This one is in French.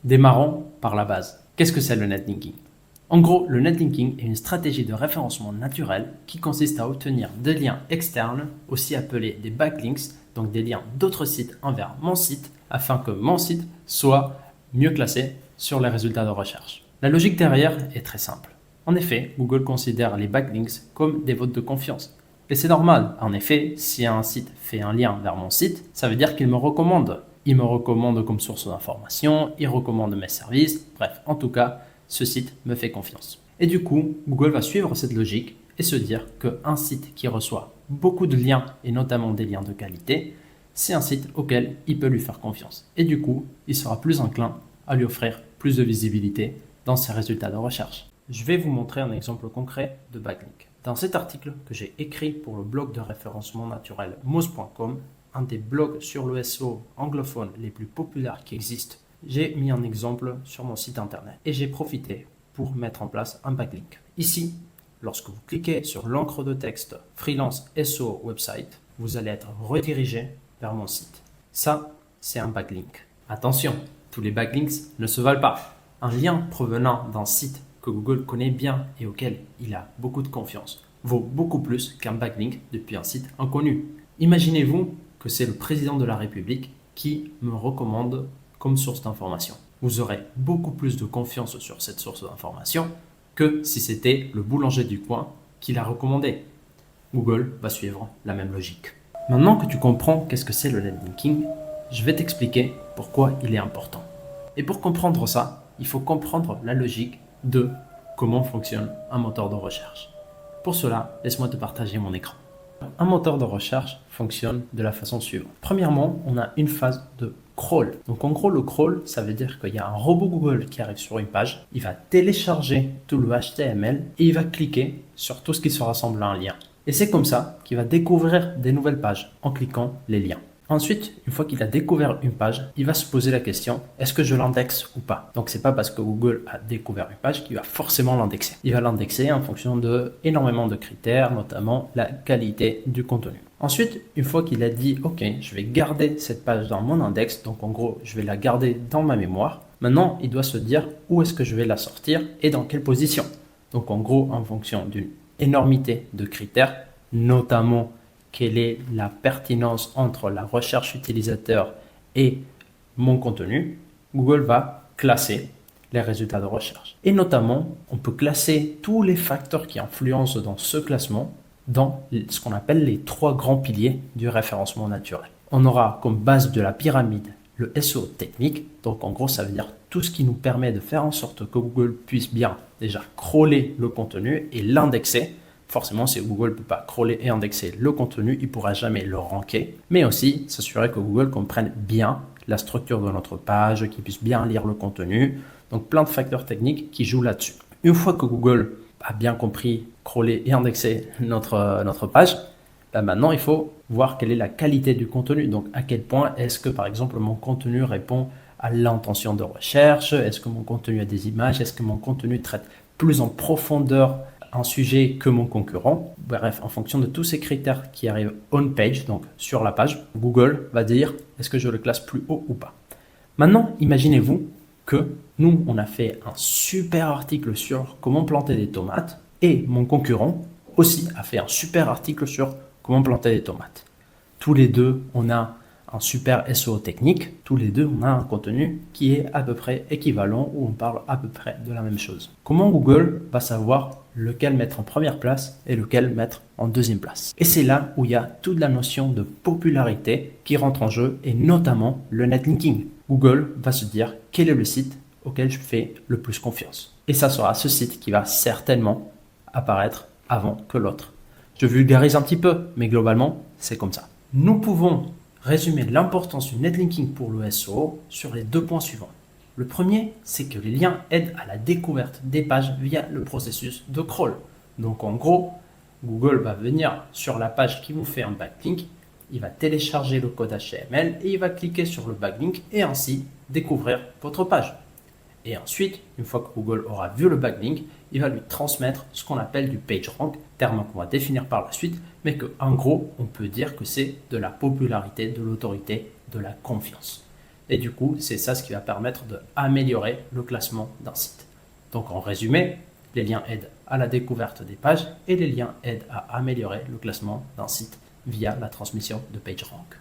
Démarrons par la base. Qu'est-ce que c'est le netlinking? En gros, le netlinking est une stratégie de référencement naturel qui consiste à obtenir des liens externes, aussi appelés des backlinks, donc des liens d'autres sites envers mon site, afin que mon site soit mieux classé sur les résultats de recherche. La logique derrière est très simple. En effet, Google considère les backlinks comme des votes de confiance. Et c'est normal. En effet, si un site fait un lien vers mon site, ça veut dire qu'il me recommande. Il me recommande comme source d'information, il recommande mes services, bref, en tout cas, ce site me fait confiance. Et du coup, Google va suivre cette logique et se dire qu'un site qui reçoit beaucoup de liens, et notamment des liens de qualité, c'est un site auquel il peut lui faire confiance. Et du coup, il sera plus enclin à lui offrir plus de visibilité dans ses résultats de recherche. Je vais vous montrer un exemple concret de backlink. Dans cet article que j'ai écrit pour le blog de référencement naturel moz.com, un des blogs sur le SEO anglophone les plus populaires qui existent, j'ai mis un exemple sur mon site internet et j'ai profité pour mettre en place un backlink. Ici, lorsque vous cliquez sur l'encre de texte Freelance SEO Website, vous allez être redirigé vers mon site. Ça, c'est un backlink. Attention, tous les backlinks ne se valent pas. Un lien provenant d'un site que Google connaît bien et auquel il a beaucoup de confiance vaut beaucoup plus qu'un backlink depuis un site inconnu. Imaginez-vous que c'est le président de la République qui me recommande comme source d'information. Vous aurez beaucoup plus de confiance sur cette source d'information que si c'était le boulanger du coin qui l'a recommandé. Google va suivre la même logique. Maintenant que tu comprends qu'est-ce que c'est le netlinking, je vais t'expliquer pourquoi il est important. Et pour comprendre ça, il faut comprendre la logique de comment fonctionne un moteur de recherche. Pour cela, laisse-moi te partager mon écran. Un moteur de recherche fonctionne de la façon suivante. Premièrement, on a une phase de crawl. Donc en gros, le crawl, ça veut dire qu'il y a un robot Google qui arrive sur une page, il va télécharger tout le HTML et il va cliquer sur tout ce qui se rassemble à un lien. Et c'est comme ça qu'il va découvrir des nouvelles pages en cliquant les liens. Ensuite, une fois qu'il a découvert une page, il va se poser la question, est-ce que je l'indexe ou pas? Donc c'est pas parce que Google a découvert une page qu'il va forcément l'indexer. Il va l'indexer en fonction de énormément de critères, notamment la qualité du contenu. Ensuite, une fois qu'il a dit, ok, je vais garder cette page dans mon index, donc en gros, je vais la garder dans ma mémoire. Maintenant, il doit se dire où est-ce que je vais la sortir et dans quelle position. Donc en gros, en fonction d'une énormité de critères, notamment quelle est la pertinence entre la recherche utilisateur et mon contenu, Google va classer les résultats de recherche. Et notamment, on peut classer tous les facteurs qui influencent dans ce classement dans ce qu'on appelle les 3 grands piliers du référencement naturel. On aura comme base de la pyramide le SEO technique, donc en gros ça veut dire tout ce qui nous permet de faire en sorte que Google puisse bien déjà crawler le contenu et l'indexer. Forcément, si Google ne peut pas crawler et indexer le contenu, il ne pourra jamais le ranker. Mais aussi, s'assurer que Google comprenne bien la structure de notre page, qu'il puisse bien lire le contenu. Donc, plein de facteurs techniques qui jouent là-dessus. Une fois que Google a bien compris crawler et indexer notre page, maintenant, il faut voir quelle est la qualité du contenu. Donc, à quel point est-ce que, par exemple, mon contenu répond à l'intention de recherche? Est-ce que mon contenu a des images? Est-ce que mon contenu traite plus en profondeur un sujet que mon concurrent? Bref, en fonction de tous ces critères qui arrivent on page, donc sur la page, Google va dire est-ce que je le classe plus haut ou pas. Maintenant, imaginez-vous que nous, on a fait un super article sur comment planter des tomates et mon concurrent aussi a fait un super article sur comment planter des tomates. Tous les deux, on a un super SEO technique, tous les deux, on a un contenu qui est à peu près équivalent où on parle à peu près de la même chose. Comment Google va savoir lequel mettre en première place et lequel mettre en deuxième place? Et c'est là où il y a toute la notion de popularité qui rentre en jeu et notamment le netlinking. Google va se dire quel est le site auquel je fais le plus confiance. Et ça sera ce site qui va certainement apparaître avant que l'autre. Je vulgarise un petit peu, mais globalement, c'est comme ça. Nous pouvons résumer l'importance du netlinking pour le SEO sur les 2 points suivants. Le premier, c'est que les liens aident à la découverte des pages via le processus de crawl. Donc en gros, Google va venir sur la page qui vous fait un backlink, il va télécharger le code HTML et il va cliquer sur le backlink et ainsi découvrir votre page. Et ensuite, une fois que Google aura vu le backlink, il va lui transmettre ce qu'on appelle du PageRank, terme qu'on va définir par la suite, mais qu'en gros, on peut dire que c'est de la popularité, de l'autorité, de la confiance. Et du coup, c'est ça ce qui va permettre d'améliorer le classement d'un site. Donc en résumé, les liens aident à la découverte des pages et les liens aident à améliorer le classement d'un site via la transmission de PageRank.